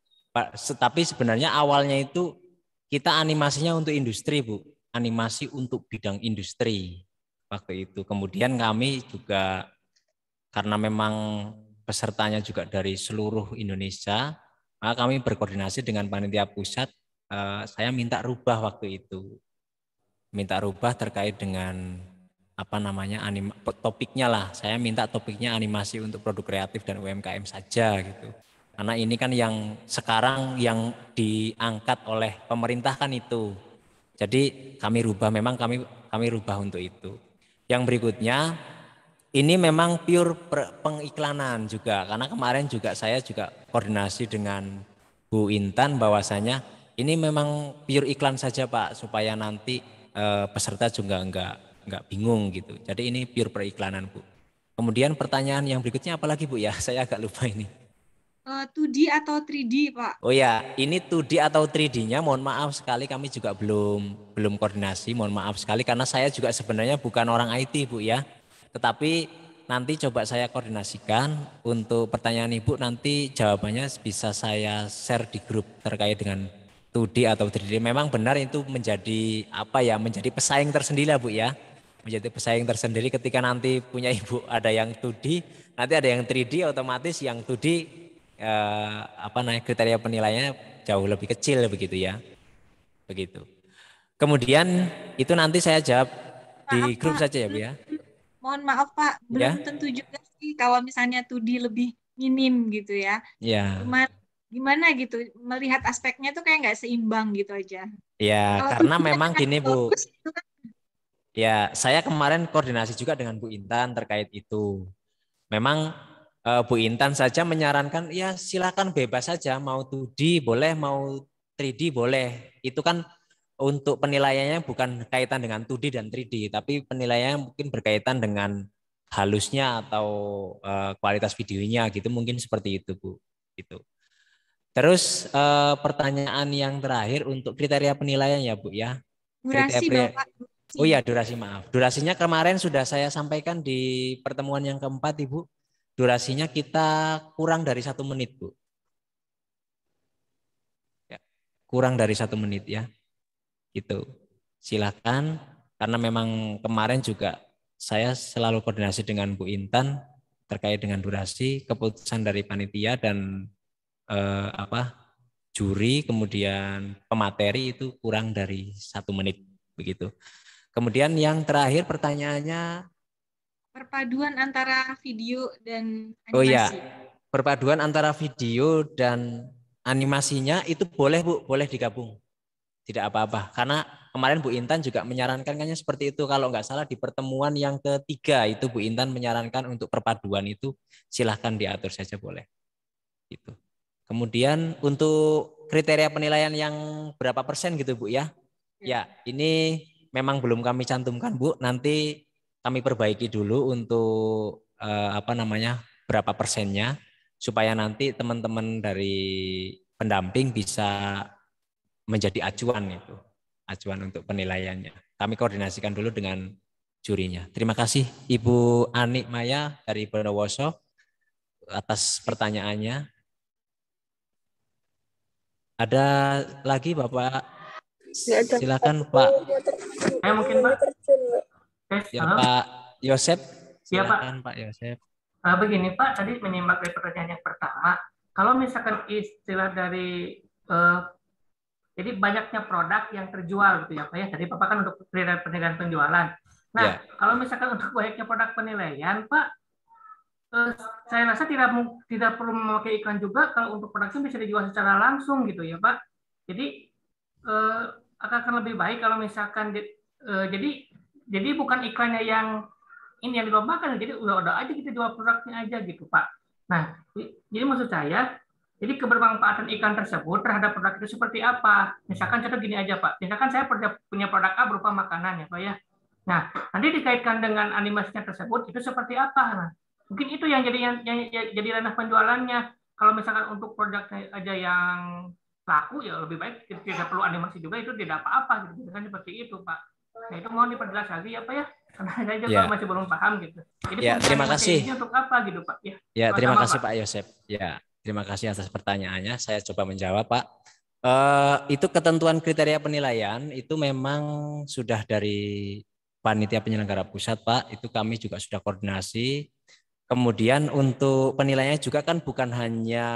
Tapi sebenarnya awalnya itu kita animasinya untuk industri Bu, animasi untuk bidang industri waktu itu. Kemudian kami juga karena memang pesertanya juga dari seluruh Indonesia, maka kami berkoordinasi dengan panitia pusat. Saya minta rubah waktu itu, minta rubah terkait dengan topiknya lah. Saya minta topiknya animasi untuk produk kreatif dan UMKM saja gitu. Karena ini kan yang sekarang yang diangkat oleh pemerintah kan itu. Jadi kami rubah, memang kami rubah untuk itu. Yang berikutnya ini memang pure pengiklanan juga, karena kemarin juga saya juga koordinasi dengan Bu Intan bahwasanya ini memang pure iklan saja Pak, supaya nanti peserta juga enggak bingung gitu. Jadi ini pure periklanan Bu. Kemudian pertanyaan yang berikutnya apa lagi Bu ya? Saya agak lupa ini. 2D atau 3D Pak? Oh ya, ini 2D atau 3D-nya mohon maaf sekali kami juga belum koordinasi, mohon maaf sekali karena saya juga sebenarnya bukan orang IT Bu ya. Tetapi nanti coba saya koordinasikan untuk pertanyaan Ibu, nanti jawabannya bisa saya share di grup terkait dengan 2D atau 3D. Memang benar itu menjadi menjadi pesaing tersendiri lah Bu ya. Menjadi pesaing tersendiri ketika nanti punya Ibu ada yang 2D, nanti ada yang 3D, otomatis yang 2D kriteria penilaiannya jauh lebih kecil begitu ya. Begitu. Kemudian itu nanti saya jawab di grup saja ya Bu ya. Mohon maaf Pak, belum tentu juga sih kalau misalnya 2D lebih minim gitu ya. Ya. Cuman gimana gitu, melihat aspeknya tuh kayak nggak seimbang gitu aja. Ya, karena memang gini Bu. Ya, saya kemarin koordinasi juga dengan Bu Intan terkait itu. Memang Bu Intan saja menyarankan ya silakan bebas saja, mau 2D boleh, mau 3D boleh. Itu kan untuk penilaiannya bukan kaitan dengan 2D dan 3D, tapi penilaiannya mungkin berkaitan dengan halusnya atau kualitas videonya gitu, mungkin seperti itu Bu. Gitu. Terus pertanyaan yang terakhir untuk kriteria penilaian ya Bu ya. Durasi Bapak. Oh ya, durasi, maaf. Durasinya kemarin sudah saya sampaikan di pertemuan yang keempat Ibu. Durasinya kita kurang dari 1 menit Bu. Ya, kurang dari 1 menit ya. Gitu. Silakan, karena memang kemarin juga saya selalu koordinasi dengan Bu Intan terkait dengan durasi, keputusan dari panitia dan juri, kemudian pemateri itu kurang dari 1 menit begitu. Kemudian yang terakhir pertanyaannya perpaduan antara video dan animasi. Oh ya, perpaduan antara video dan animasinya itu boleh Bu, boleh digabung. Tidak apa-apa, karena kemarin Bu Intan juga menyarankannya seperti itu. Kalau nggak salah di pertemuan yang ketiga itu Bu Intan menyarankan untuk perpaduan itu silahkan diatur saja boleh. Gitu. Kemudian untuk kriteria penilaian yang berapa persen gitu Bu ya? Ya, ini memang belum kami cantumkan Bu. Nanti kami perbaiki dulu untuk berapa persennya supaya nanti teman-teman dari pendamping bisa menjadi acuan itu, acuan untuk penilaiannya. Kami koordinasikan dulu dengan jurinya. Terima kasih Ibu Ani Maya dari Bondowoso atas pertanyaannya. Ada lagi Bapak? Silakan Pak. Mungkin Pak. Ya Pak Yosep. Ya Pak. Silakan Pak Yosep. Begini Pak, tadi menyimak dari pertanyaan yang pertama, kalau misalkan istilah dari jadi banyaknya produk yang terjual gitu ya Pak ya. Tadi Bapak kan untuk penilaian penjualan. Nah, kalau misalkan untuk banyaknya produk penilaian Pak, saya rasa tidak perlu memakai iklan juga kalau untuk produksi bisa dijual secara langsung gitu ya Pak. Jadi akan lebih baik kalau misalkan jadi bukan iklannya yang ini yang dilombakan, jadi udah aja kita jual produknya aja gitu Pak. Nah, jadi maksud saya, jadi kebermanfaatan iklan tersebut terhadap produk itu seperti apa? Misalkan contoh gini aja Pak, misalkan saya punya produk A berupa makanan ya Pak ya. Nah, nanti dikaitkan dengan animasinya tersebut itu seperti apa? Nah, mungkin itu yang jadi ranah penjualannya. Kalau misalkan untuk produknya aja yang laku ya lebih baik tidak perlu animasi juga, itu tidak apa-apa gitu kan, seperti itu Pak. Nah, itu mohon diperjelas lagi ya Pak ya, karena saya juga masih belum paham gitu. Jadi terima kasih. Ini untuk apa gitu Pak? Ya, terima kasih Pak Yosep. Ya, terima kasih atas pertanyaannya. Saya coba menjawab Pak. Itu ketentuan kriteria penilaian itu memang sudah dari panitia penyelenggara pusat Pak. Itu kami juga sudah koordinasi. Kemudian untuk penilaiannya juga kan bukan hanya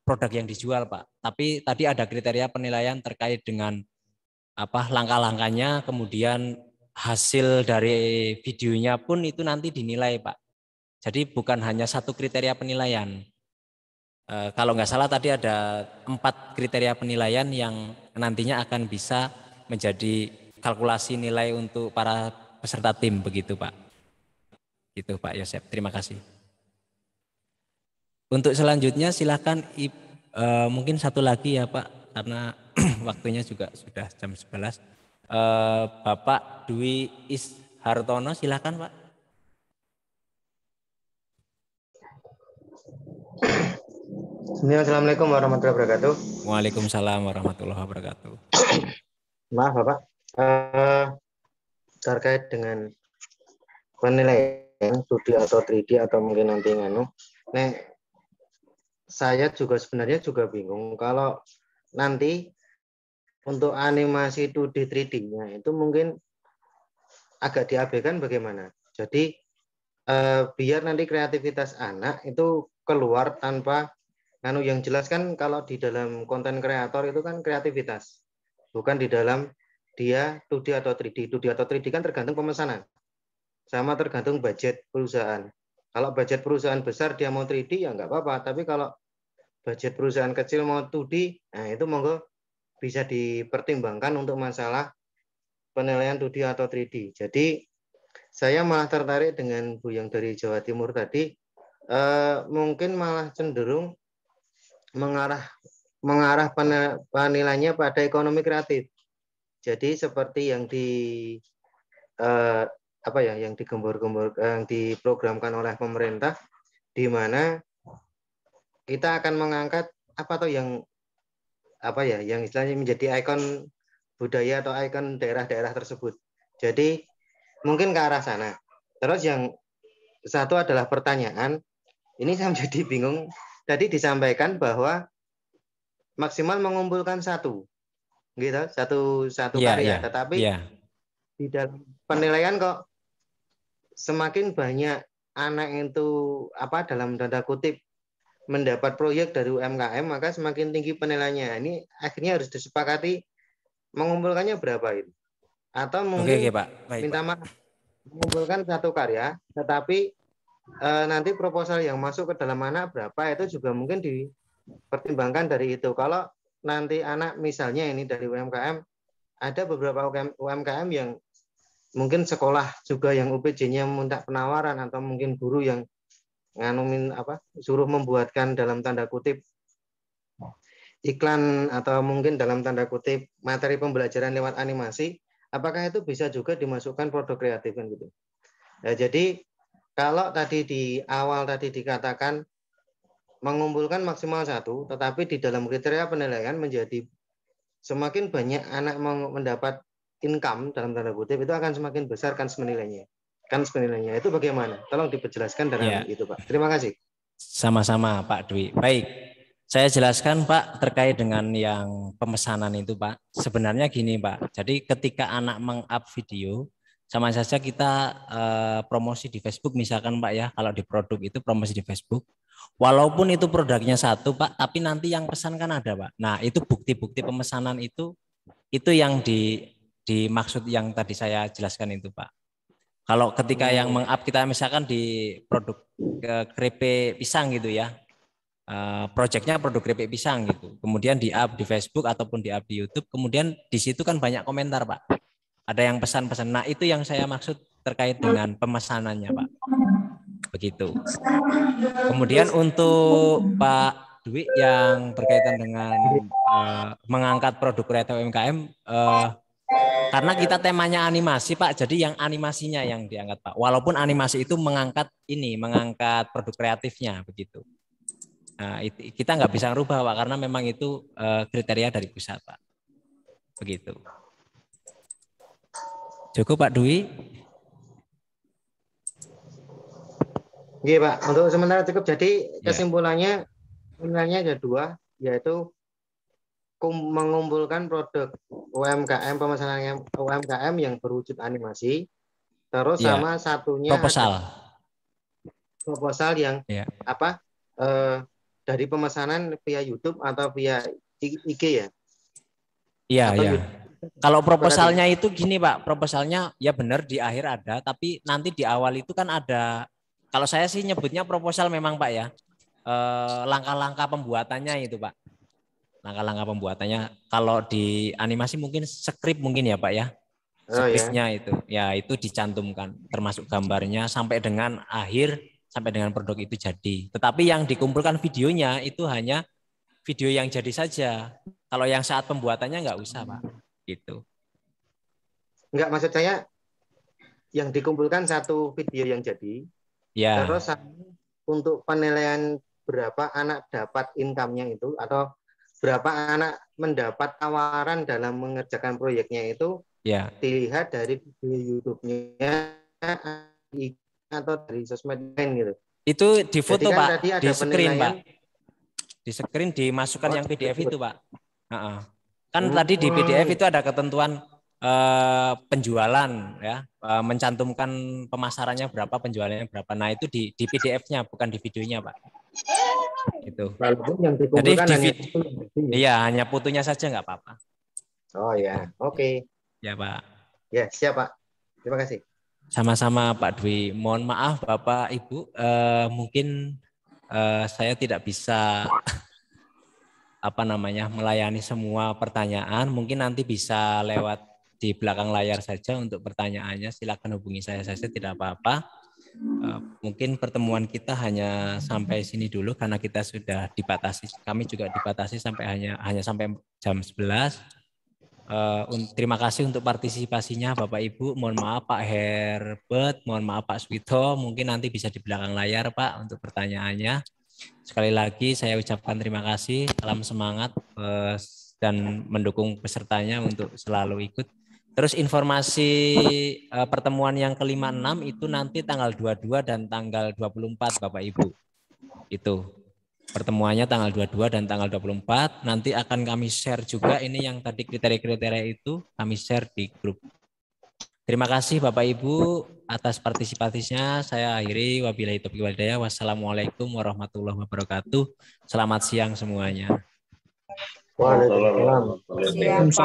produk yang dijual Pak, tapi tadi ada kriteria penilaian terkait dengan apa langkah-langkahnya, kemudian hasil dari videonya pun itu nanti dinilai Pak. Jadi bukan hanya satu kriteria penilaian. Kalau nggak salah tadi ada 4 kriteria penilaian yang nantinya akan bisa menjadi kalkulasi nilai untuk para peserta tim begitu Pak. Gitu Pak Yosep. Terima kasih. Untuk selanjutnya silakan mungkin satu lagi ya Pak, karena waktunya juga sudah jam 11. Bapak Dwi Ishartono silakan Pak. Assalamualaikum warahmatullahi wabarakatuh. Waalaikumsalam warahmatullahi wabarakatuh. Maaf Bapak, terkait dengan penilaian 2D atau 3D atau mungkin nanti saya juga sebenarnya juga bingung kalau nanti untuk animasi 2D 3D-nya itu mungkin agak diabaikan bagaimana. Jadi biar nanti kreativitas anak itu keluar tanpa yang jelas kan, kalau di dalam konten kreator itu kan kreativitas. Bukan di dalam dia 2D atau 3D. 2D atau 3D kan tergantung pemesanan. Sama tergantung budget perusahaan. Kalau budget perusahaan besar dia mau 3D ya nggak apa-apa, tapi kalau budget perusahaan kecil mau 2D, nah itu monggo bisa dipertimbangkan untuk masalah penilaian 2D atau 3D. Jadi saya malah tertarik dengan Bu yang dari Jawa Timur tadi, mungkin malah cenderung mengarah penilaiannya pada ekonomi kreatif. Jadi seperti yang yang digembor-gembor, yang diprogramkan oleh pemerintah, di mana kita akan mengangkat yang istilahnya menjadi ikon budaya atau ikon daerah-daerah tersebut. Jadi mungkin ke arah sana. Terus yang satu adalah pertanyaan, ini saya menjadi bingung. Tadi disampaikan bahwa maksimal mengumpulkan satu karya, tetapi di dalam penilaian kok semakin banyak anak itu dalam tanda kutip mendapat proyek dari UMKM, maka semakin tinggi penilaiannya. Ini akhirnya harus disepakati mengumpulkannya berapa itu, atau mungkin minta maaf mengumpulkan satu karya, tetapi nanti proposal yang masuk ke dalam anak berapa itu juga mungkin dipertimbangkan dari itu. Kalau nanti anak misalnya ini dari UMKM, ada beberapa UMKM yang mungkin sekolah juga yang UPJ-nya minta penawaran, atau mungkin guru yang suruh membuatkan dalam tanda kutip iklan, atau mungkin dalam tanda kutip materi pembelajaran lewat animasi, apakah itu bisa juga dimasukkan produk kreatif kan gitu. Nah, jadi kalau tadi di awal tadi dikatakan mengumpulkan maksimal satu, tetapi di dalam kriteria penilaian menjadi semakin banyak anak mendapat income dalam tanda kutip, itu akan semakin besar kan nilainya. kan senilainya. Itu bagaimana? Tolong diperjelaskan dengan itu, Pak. Terima kasih. Sama-sama Pak Dwi. Baik, saya jelaskan Pak terkait dengan yang pemesanan itu Pak. Sebenarnya gini Pak, jadi ketika anak meng-up video, sama saja kita promosi di Facebook misalkan Pak ya, kalau di produk itu promosi di Facebook. Walaupun itu produknya satu Pak, tapi nanti yang pesan kan ada Pak. Nah itu bukti-bukti pemesanan itu yang dimaksud yang tadi saya jelaskan itu Pak. Kalau ketika yang meng-up kita misalkan di produk keripik pisang gitu ya, projectnya produk keripik pisang gitu, kemudian di-up di Facebook ataupun di-up di YouTube, kemudian di situ kan banyak komentar Pak. Ada yang pesan-pesan. Nah itu yang saya maksud terkait dengan pemesanannya Pak. Begitu. Kemudian untuk Pak Dwi yang berkaitan dengan mengangkat produk kreatif UMKM, karena kita temanya animasi Pak, jadi yang animasinya yang diangkat Pak. Walaupun animasi itu mengangkat produk kreatifnya begitu. Nah, kita nggak bisa merubah Pak, karena memang itu kriteria dari pusat Pak. Begitu. Cukup Pak Dwi? Iya Pak, untuk sementara cukup. Jadi kesimpulannya sebenarnya ada dua, yaitu mengumpulkan produk UMKM, pemesanan UMKM yang berwujud animasi, terus sama satunya proposal yang dari pemesanan via YouTube atau via IG ya? Iya. Kalau proposalnya itu gini Pak, proposalnya ya benar di akhir ada, tapi nanti di awal itu kan ada, kalau saya sih nyebutnya proposal memang Pak ya, langkah-langkah pembuatannya itu Pak. Langkah-langkah pembuatannya, kalau di animasi mungkin skrip mungkin ya Pak ya, skripnya itu, ya itu dicantumkan, termasuk gambarnya sampai dengan akhir, sampai dengan produk itu jadi. Tetapi yang dikumpulkan videonya itu hanya video yang jadi saja. Kalau yang saat pembuatannya nggak usah Pak. Gitu. Enggak, maksud saya yang dikumpulkan satu video yang jadi, terus untuk penilaian berapa anak dapat income-nya itu atau berapa anak mendapat tawaran dalam mengerjakan proyeknya itu dilihat dari video YouTube-nya atau dari sosmed lain gitu. Itu difoto kan Pak, di screen Pak, di screen dimasukkan yang PDF itu Pak. Kan tadi di PDF itu ada ketentuan penjualan ya, mencantumkan pemasarannya berapa, penjualannya berapa. Nah itu di PDF-nya bukan di videonya Pak. Itu. Jadi hanya fotonya saja nggak apa-apa. Oh ya, oke. Ya Pak. Ya siap Pak. Terima kasih. Sama-sama Pak Dwi. Mohon maaf Bapak Ibu, mungkin saya tidak bisa melayani semua pertanyaan. Mungkin nanti bisa lewat di belakang layar saja untuk pertanyaannya. Silakan hubungi saya saja, tidak apa-apa. Mungkin pertemuan kita hanya sampai sini dulu karena kita sudah dibatasi. Kami juga dibatasi sampai hanya sampai jam 11. Terima kasih untuk partisipasinya Bapak Ibu. Mohon maaf Pak Herbert, mohon maaf Pak Swito. Mungkin nanti bisa di belakang layar Pak untuk pertanyaannya. Sekali lagi saya ucapkan terima kasih, salam semangat dan mendukung pesertanya untuk selalu ikut. Terus informasi pertemuan yang ke-56 itu nanti tanggal 22 dan tanggal 24 Bapak Ibu. Itu pertemuannya tanggal 22 dan tanggal 24. Nanti akan kami share juga ini yang tadi kriteria-kriteria itu kami share di grup. Terima kasih Bapak Ibu atas partisipasinya. Saya akhiri, wabillahi taufiq wal hidayah. Wassalamualaikum warahmatullahi wabarakatuh. Selamat siang semuanya. Waalaikumsalam.